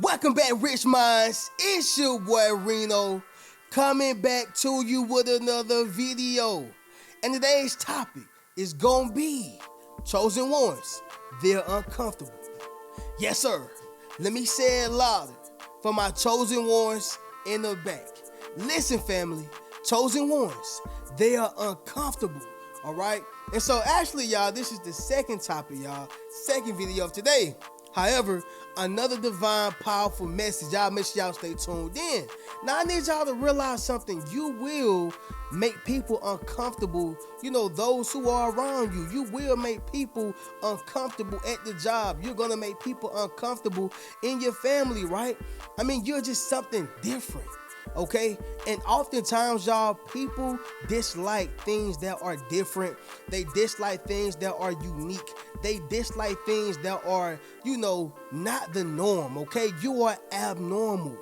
Welcome back, Rich Minds. It's your boy Reno coming back to you with another video. And today's topic is gonna be chosen ones. They're uncomfortable. Yes, sir. Let me say it louder for my chosen ones in the back. Listen, family, chosen ones, they are uncomfortable. All right. And so, actually, y'all, this is the second topic, y'all. Second video of today. However, another divine, powerful message. Y'all make sure y'all stay tuned in. Now, I need y'all to realize something. You will make people uncomfortable. You know, those who are around you. You will make people uncomfortable at the job. You're going to make people uncomfortable in your family, right? I mean, you're just something different. Okay, and oftentimes, y'all, people dislike things that are different. They dislike things that are unique. They dislike things that are, not the norm. Okay, you are abnormal.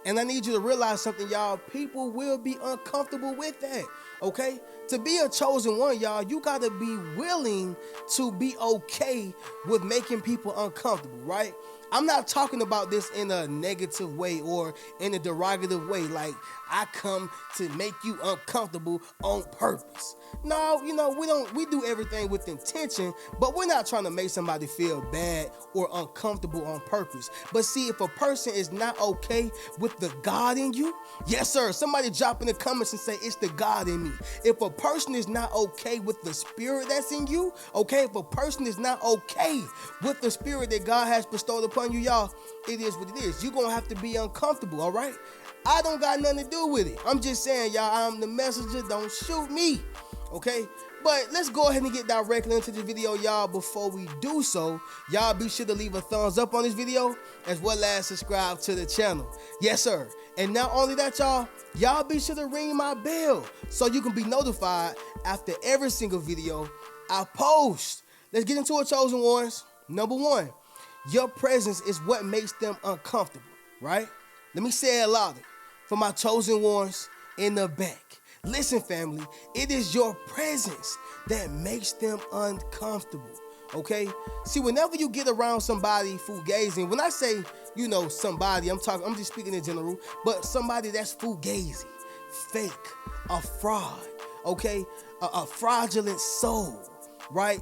And I need you to realize something, y'all. People will be uncomfortable with that. Okay, to be a chosen one, y'all, you gotta be willing to be okay with making people uncomfortable, right? I'm not talking about this in a negative way or in a derogative way, like I come to make you uncomfortable on purpose. No, we do everything with intention, but we're not trying to make somebody feel bad or uncomfortable on purpose. But see, if a person is not okay with the God in you, yes, sir, somebody drop in the comments and say it's the God in me. If a person is not okay with the spirit that's in you, okay, if a person is not okay with the spirit that God has bestowed upon you, y'all, it is what it is. You're gonna have to be uncomfortable, all right? I don't got nothing to do with it. I'm just saying, y'all, I'm the messenger. Don't shoot me, okay? But let's go ahead and get directly into the video, y'all. Before we do so, y'all be sure to leave a thumbs up on this video as well as subscribe to the channel. Yes, sir. And not only that, y'all be sure to ring my bell so you can be notified after every single video I post. Let's get into it, chosen ones. Number one, your presence is what makes them uncomfortable, right? Let me say it louder for my chosen ones in the back. Listen, family, it is your presence that makes them uncomfortable, okay? See, whenever you get around somebody fugazing, when I say, somebody, I'm just speaking in general, but somebody that's fugazi, fake, a fraud, okay? A fraudulent soul, right?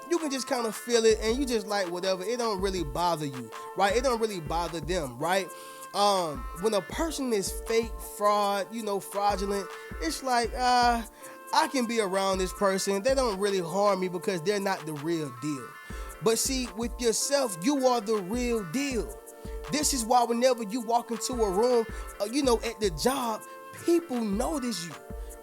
You can just kind of feel it and you just like whatever. It don't really bother you, right? It don't really bother them, right? When a person is fake, fraud, fraudulent, it's like, I can be around this person. They don't really harm me because they're not the real deal. But see, with yourself, you are the real deal. This is why whenever you walk into a room, at the job, people notice you.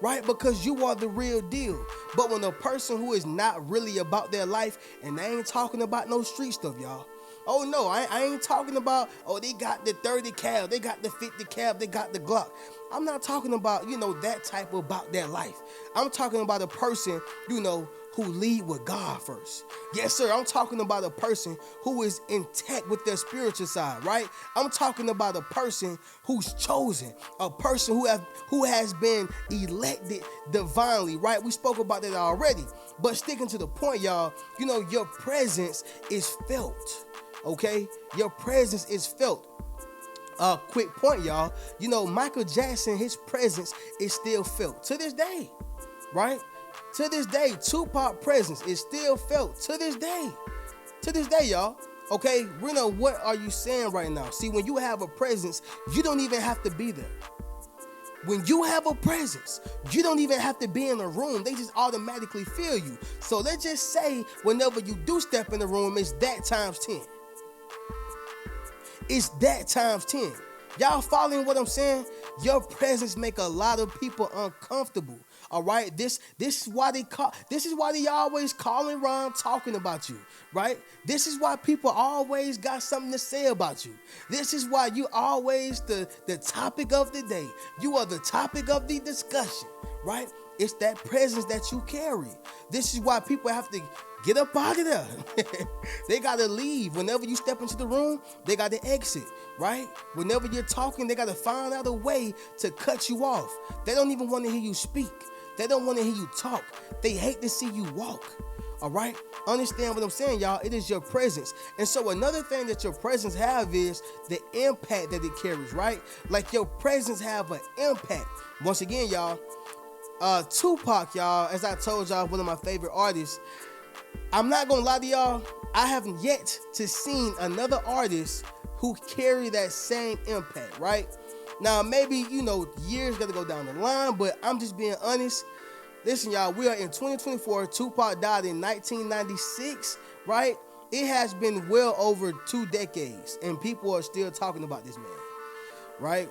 Right? Because you are the real deal. But when a person who is not really about their life, and they ain't talking about no street stuff, y'all. Oh no, I ain't talking about, they got the 30 cal, they got the 50 cal, they got the Glock. I'm not talking about, that type about their life. I'm talking about a person, who lead with God first. Yes, sir. I'm talking about a person who is intact with their spiritual side, right? I'm talking about a person who's chosen, a person who has been elected divinely, right? We spoke about that already. But sticking to the point, y'all, your presence is felt, okay? Your presence is felt. Quick point, y'all. Michael Jackson, his presence is still felt to this day, right? To this day, Tupac presence is still felt to this day. To this day, y'all. Okay, Reno, what are you saying right now? See, when you have a presence, you don't even have to be there. When you have a presence, you don't even have to be in a room. They just automatically feel you. So let's just say whenever you do step in the room, it's that times 10. It's that times 10. Y'all following what I'm saying? Your presence make a lot of people uncomfortable. All right, this is why they always calling around talking about you, right? This is why people always got something to say about you. This is why you always the topic of the day. You are the topic of the discussion, right? It's that presence that you carry. This is why people have to get up out of there. They gotta leave. Whenever you step into the room, they gotta exit, right? Whenever you're talking, they gotta find out a way to cut you off. They don't even want to hear you speak. They don't want to hear you talk. They hate to see you walk. All right? Understand what I'm saying, y'all? It is your presence. And so another thing that your presence have is the impact that it carries, right? Like your presence have an impact. Once again, y'all, Tupac, y'all, as I told y'all, one of my favorite artists. I'm not gonna lie to y'all, I haven't yet to seen another artist who carry that same impact, right? Now, maybe, years gotta go down the line, but I'm just being honest. Listen, y'all, we are in 2024. Tupac died in 1996, right? It has been well over 2 decades, and people are still talking about this man, right?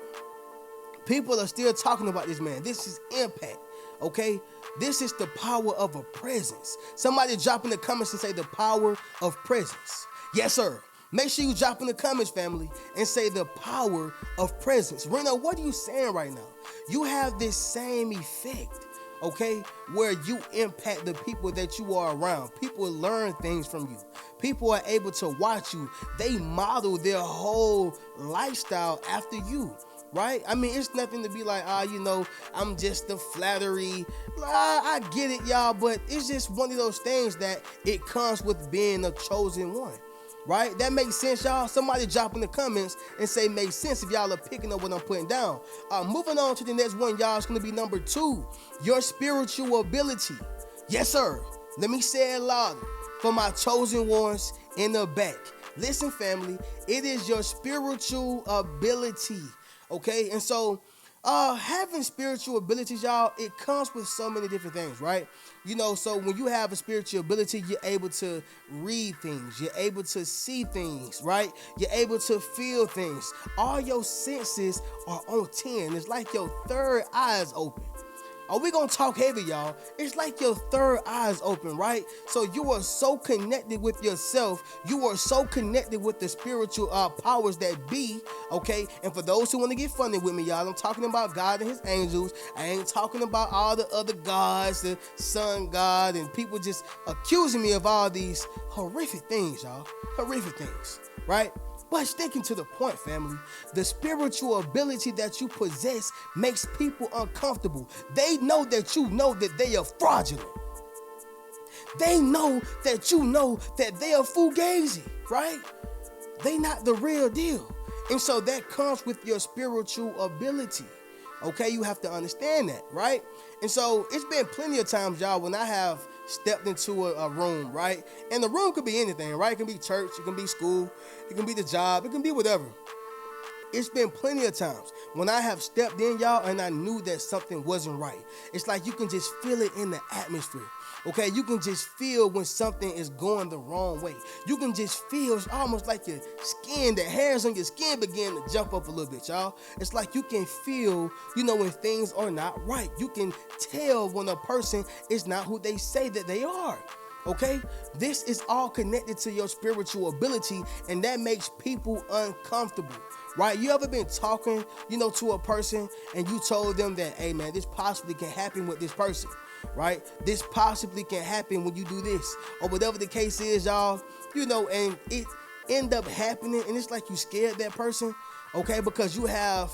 People are still talking about this man. This is impact, okay? This is the power of a presence. Somebody drop in the comments and say the power of presence. Yes, sir. Make sure you drop in the comments, family, and say the power of presence. Reno, what are you saying right now? You have this same effect, okay, where you impact the people that you are around. People learn things from you. People are able to watch you. They model their whole lifestyle after you. Right? I mean, it's nothing to be like, I'm just the flattery. I get it, y'all, but it's just one of those things that it comes with being a chosen one. Right? That makes sense, y'all? Somebody drop in the comments and say makes sense if y'all are picking up what I'm putting down. Moving on to the next one, y'all, it's going to be number 2, your spiritual ability. Yes, sir. Let me say it louder for my chosen ones in the back. Listen, family, it is your spiritual ability. Okay, and so having spiritual abilities, y'all, it comes with so many different things, right? So when you have a spiritual ability, you're able to read things, you're able to see things, right? You're able to feel things. All your senses are on 10. It's like your third eye is open. Are we gonna talk heavy, y'all? It's like your third eye is open, right? So you are so connected with yourself. You are so connected with the spiritual powers that be, okay? And for those who want to get funny with me, y'all, I'm talking about God and his angels. I ain't talking about all the other gods, the sun god, and people just accusing me of all these horrific things, y'all. Horrific things, right? But sticking to the point, family, the spiritual ability that you possess makes people uncomfortable. They know that you know that they are fraudulent. They know that you know that they are fugazi, right? They not the real deal. And so that comes with your spiritual ability. Okay, you have to understand that, right? And so it's been plenty of times, y'all, when I have stepped into a room, right? And the room could be anything, right? It can be church, it can be school, it can be the job, it can be whatever. It's been plenty of times when I have stepped in, y'all, and I knew that something wasn't right. It's like you can just feel it in the atmosphere. Okay, you can just feel when something is going the wrong way. You can just feel, it's almost like your skin, the hairs on your skin begin to jump up a little bit, y'all. It's like you can feel, when things are not right. You can tell when a person is not who they say that they are. Okay, this is all connected to your spiritual ability, and that makes people uncomfortable, right? You ever been talking, to a person and you told them that, hey man, this possibly can happen with this person, right? This possibly can happen when you do this, or whatever the case is, y'all, and it end up happening, and it's like you scared that person, okay, because you have,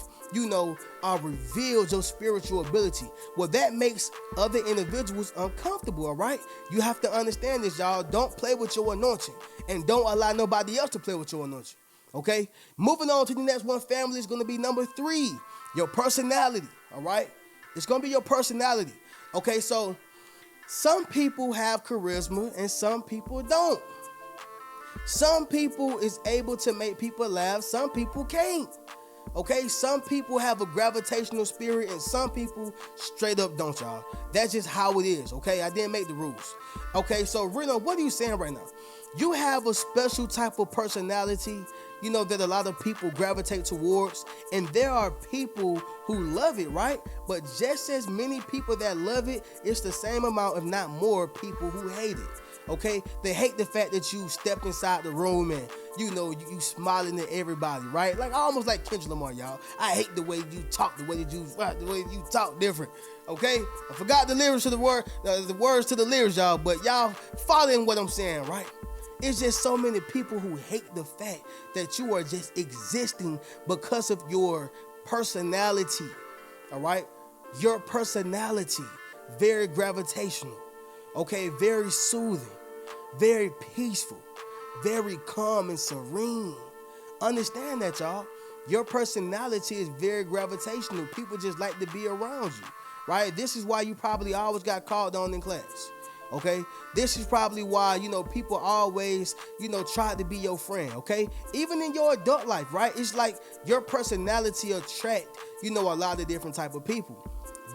revealed your spiritual ability. Well, that makes other individuals uncomfortable, all right? You have to understand this, y'all. Don't play with your anointing, and don't allow nobody else to play with your anointing, okay? Moving on to the next one, family, is going to be number 3, your personality, all right? It's going to be your personality, okay? So some people have charisma and some people don't. Some people is able to make people laugh, some people can't. Okay, some people have a gravitational spirit and some people straight up don't, y'all. That's just how it is, okay? I didn't make the rules. Okay, so Reno, what are you saying right now? You have a special type of personality, that a lot of people gravitate towards, and there are people who love it, right? But just as many people that love it, it's the same amount, if not more, people who hate it. Okay, they hate the fact that you stepped inside the room and you smiling at everybody, right? Like almost like Kendrick Lamar, y'all. I hate the way you talk, the way you talk different. Okay, I forgot the lyrics to the words to the lyrics, y'all. But y'all following what I'm saying, right? It's just so many people who hate the fact that you are just existing because of your personality. All right, your personality, very gravitational. Okay, very soothing. very peaceful, very calm and serene. Understand that, y'all. Your personality is very gravitational. People just like to be around you, right? This is why you probably always got called on in class. Okay, this is probably why, people always, try to be your friend. Okay, even in your adult life, right? It's like your personality attract, a lot of different type of people.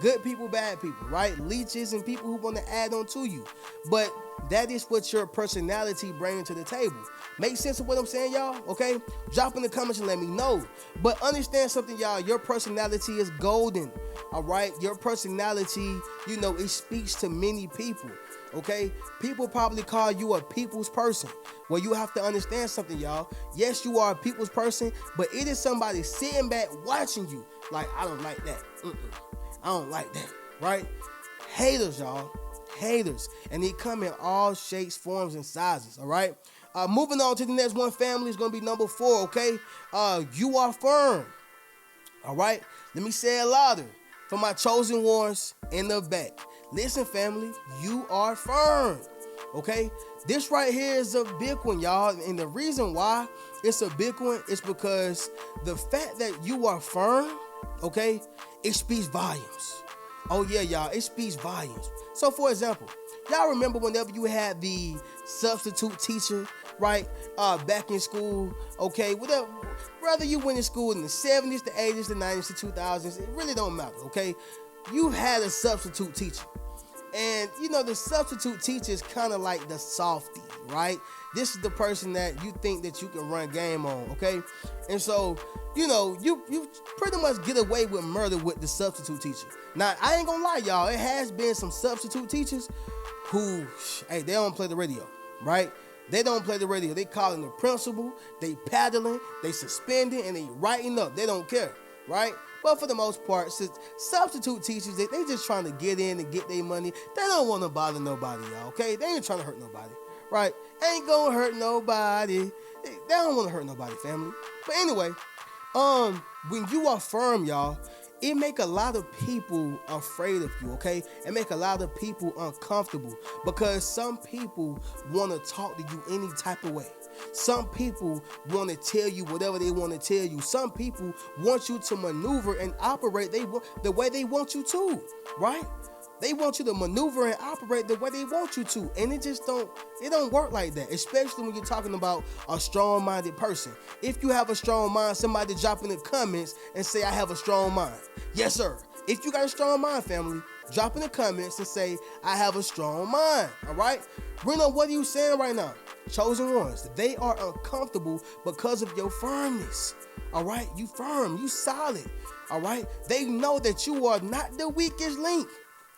Good people, bad people, right? Leeches and people who want to add on to you. But that is what your personality brings to the table. Make sense of what I'm saying, y'all? Okay? Drop in the comments and let me know. But understand something, y'all. Your personality is golden, all right? Your personality, it speaks to many people, okay? People probably call you a people's person. Well, you have to understand something, y'all. Yes, you are a people's person, but it is somebody sitting back watching you. Like, I don't like that. I don't like that, right? Haters, y'all. Haters. And they come in all shapes, forms, and sizes, all right? Moving on to the next one, family, is going to be number 4, okay? You are firm, all right? Let me say it louder for my chosen ones in the back. Listen, family, you are firm, okay? This right here is a big one, y'all. And the reason why it's a big one is because the fact that you are firm, okay, it speaks volumes. Oh yeah, y'all, it speaks volumes. So for example, y'all remember whenever you had the substitute teacher, right? Back in school, okay, whatever, whether you went to school in the 70s, the 80s, the 90s, the 2000s, it really don't matter, okay? You had a substitute teacher. And, the substitute teacher is kind of like the softie, right? This is the person that you think that you can run game on, okay? And so, you pretty much get away with murder with the substitute teacher. Now, I ain't gonna lie, y'all. It has been some substitute teachers who, hey, they don't play the radio, right? They don't play the radio. They calling the principal, they paddling, they suspending, and they writing up. They don't care, right? But for the most part, substitute teachers, they just trying to get in and get their money. They don't want to bother nobody, y'all, okay? They ain't trying to hurt nobody, right? Ain't gonna hurt nobody. They don't want to hurt nobody, family. But anyway, when you are firm, y'all, it make a lot of people afraid of you, okay? It make a lot of people uncomfortable because some people want to talk to you any type of way. Some people want to tell you whatever they want to tell you. Some people want you to maneuver and operate the way they want you to, right? They want you to maneuver and operate the way they want you to. And it don't work like that, especially when you're talking about a strong-minded person. If you have a strong mind, somebody drop in the comments and say, I have a strong mind. Yes, sir. If you got a strong mind, family, drop in the comments and say, I have a strong mind, all right? Reno, what are you saying right now? Chosen ones, they are uncomfortable because of your firmness, all right? You firm, you solid, all right? They know that you are not the weakest link.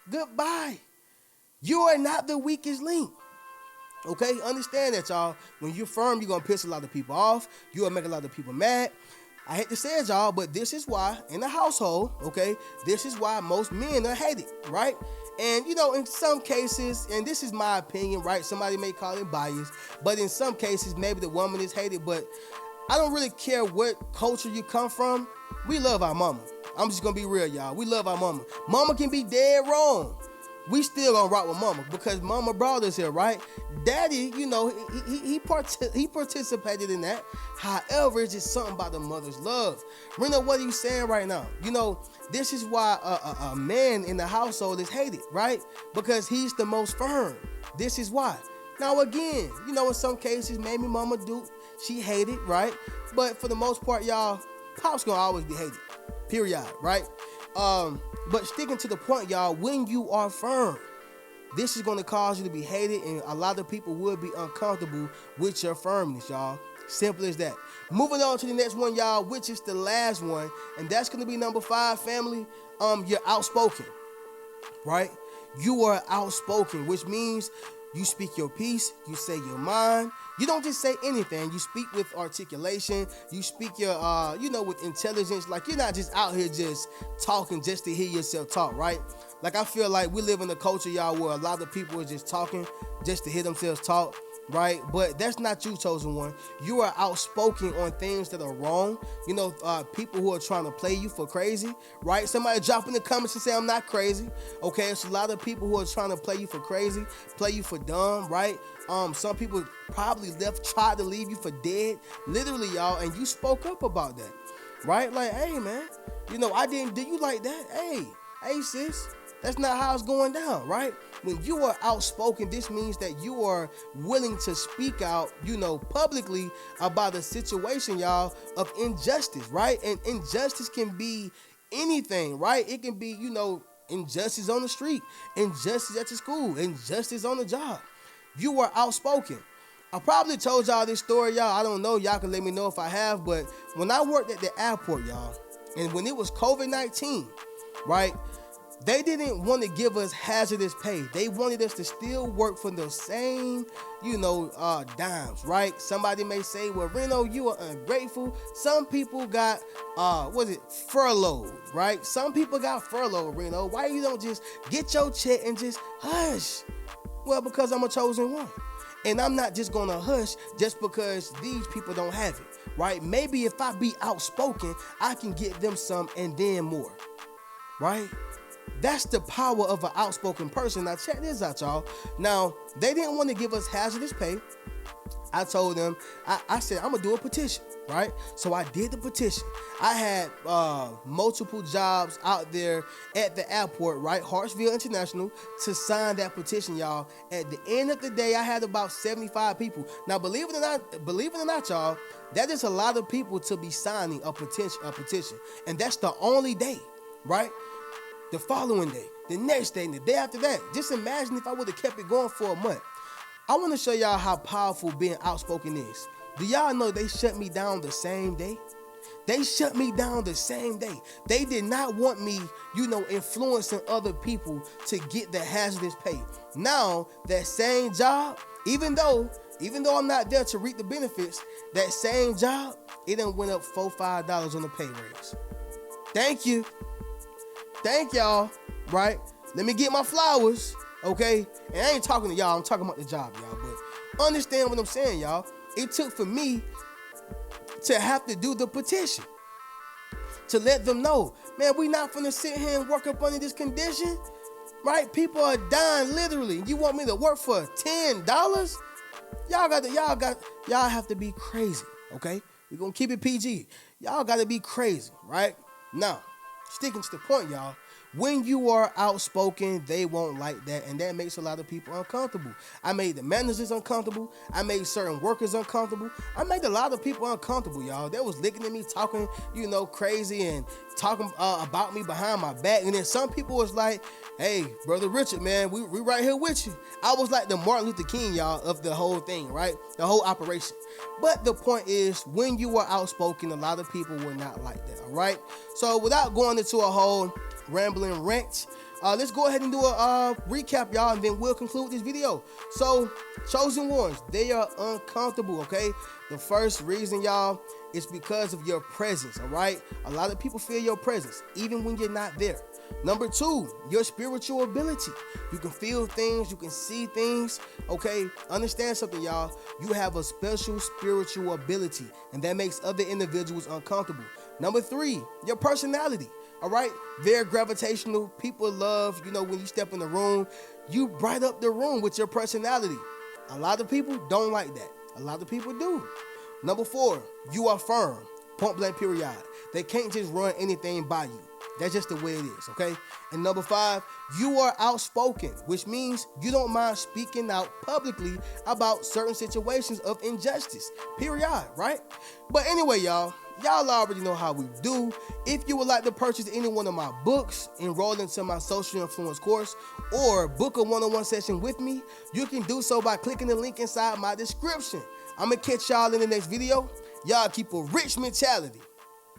Goodbye. You are not the weakest link. Okay? Understand that, y'all. When you're firm, you're going to piss a lot of people off. You're going to make a lot of people mad. I hate to say it, y'all, but this is why in the household, okay, this is why most men are hated, right? And, in some cases, and this is my opinion, right? Somebody may call it bias, but in some cases, maybe the woman is hated, but I don't really care what culture you come from. We love our mama. I'm just going to be real, y'all. We love our mama. Mama can be dead wrong. We still gonna rock with mama because mama brought us here, right? Daddy, he participated in that. However, it's just something about the mother's love. Reno, what are you saying right now? This is why a man in the household is hated, right? Because he's the most firm. This is why. Now again, in some cases, maybe mama she hated, right? But for the most part, y'all, pop's gonna always be hated. Period, right? But sticking to the point, y'all, when you are firm, this is going to cause you to be hated, and a lot of people will be uncomfortable with your firmness, y'all. Simple as that. Moving on to the next one, y'all, which is the last one, and that's going to be number 5, family. You're outspoken, right? You are outspoken, which means you speak your piece, you say your mind. You don't just say anything. You speak with articulation. You speak your, with intelligence. Like, you're not just out here just talking just to hear yourself talk, right? Like, I feel like we live in a culture, y'all, where a lot of people are just talking just to hear themselves talk. right? But that's not you, chosen one. You are outspoken on things that are wrong. People who are trying to play you for crazy, right? Somebody drop in the comments and say I'm not crazy. Okay, it's a lot of people who are trying to play you for crazy, play you for dumb, right? Some people probably tried to leave you for dead, literally, y'all, and you spoke up about that, right? Like, hey, man, I didn't do you like that. Hey, sis. That's not how it's going down, right? When you are outspoken, this means that you are willing to speak out, publicly about a situation, y'all, of injustice, right? And injustice can be anything, right? It can be, injustice on the street, injustice at the school, injustice on the job. You are outspoken. I probably told y'all this story, y'all. I don't know. Y'all can let me know if I have. But when I worked at the airport, y'all, and when it was COVID-19, right? They didn't want to give us hazardous pay. They wanted us to still work for the same, dimes, right? Somebody may say, well, Reno, you are ungrateful. Some people got, furloughed, right? Some people got furloughed, Reno. Why you don't just get your check and just hush? Well, because I'm a chosen one. And I'm not just going to hush just because these people don't have it, right? Maybe if I be outspoken, I can get them some and then more, right? That's the power of an outspoken person. Now, check this out, y'all. Now, they didn't want to give us hazardous pay. I told them, I said, I'm going to do a petition, right? So I did the petition. I had multiple jobs out there at the airport, right? Hartsville International, to sign that petition, y'all. At the end of the day, I had about 75 people. Now, believe it or not, y'all, that is a lot of people to be signing a petition. And that's the only day, right? The following day, the next day, and the day after that. Just imagine if I would have kept it going for a month. I want to show y'all how powerful being outspoken is. Do y'all know they shut me down the same day? They shut me down the same day. They did not want me, influencing other people to get the hazardous pay. Now, that same job, even though I'm not there to reap the benefits, that same job, it done went up $4-5 on the pay raise. Thank you. Thank y'all, right? Let me get my flowers, okay? And I ain't talking to y'all, I'm talking about the job, y'all. But understand what I'm saying, y'all. It took for me to have to do the petition to let them know, man, we not finna sit here and work up under this condition, right? People are dying literally. You want me to work for $10? Y'all have to be crazy, okay? We're gonna keep it PG. Y'all gotta be crazy, right? Now, sticking to the point, y'all, when you are outspoken, they won't like that, and that makes a lot of people uncomfortable. I made the managers uncomfortable. I made certain workers uncomfortable. I made a lot of people uncomfortable, y'all. They was looking at me, talking, crazy and talking about me behind my back. And then some people was like, hey, Brother Richard, man, we right here with you. I was like the Martin Luther King, y'all, of the whole thing, right? The whole operation. But the point is, when you are outspoken, a lot of people were not like that, all right? So without going into a whole rambling rant, let's go ahead and do a recap, y'all, and then we'll conclude this video. So, chosen ones, they are uncomfortable, okay? The first reason, y'all, is because of your presence, all right? A lot of people feel your presence, even when you're not there. Number 2, your spiritual ability. You can feel things, you can see things, okay? Understand something, y'all. You have a special spiritual ability, and that makes other individuals uncomfortable. Number 3, your personality. All right, they're gravitational. People love, when you step in the room, you bright up the room with your personality. A lot of people don't like that. A lot of people do. Number 4, you are firm. Point blank period. They can't just run anything by you. That's just the way it is, okay? And number 5, you are outspoken, which means you don't mind speaking out publicly about certain situations of injustice, period, right? But anyway, y'all already know how we do. If you would like to purchase any one of my books, enroll into my social influence course, or book a one-on-one session with me, you can do so by clicking the link inside my description. I'm gonna catch y'all in the next video. Y'all keep a rich mentality.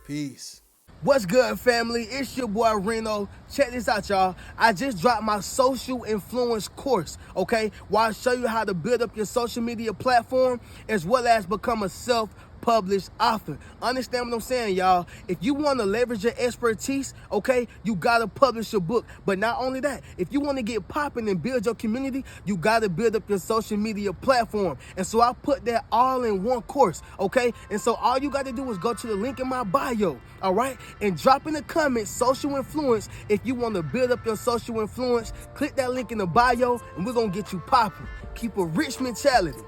Peace. What's good, family? It's your boy Reno. Check this out, y'all. I just dropped my social influence course, okay? Where I show you how to build up your social media platform as well as become a self published author. Understand what I'm saying, y'all? If you want to leverage your expertise, okay, you got to publish your book. But not only that, if you want to get popping and build your community, you got to build up your social media platform. And so I put that all in one course, okay? And so all you got to do is go to the link in my bio, all right? And drop in the comments, social influence. If you want to build up your social influence, click that link in the bio and we're going to get you popping. Keep a rich mentality.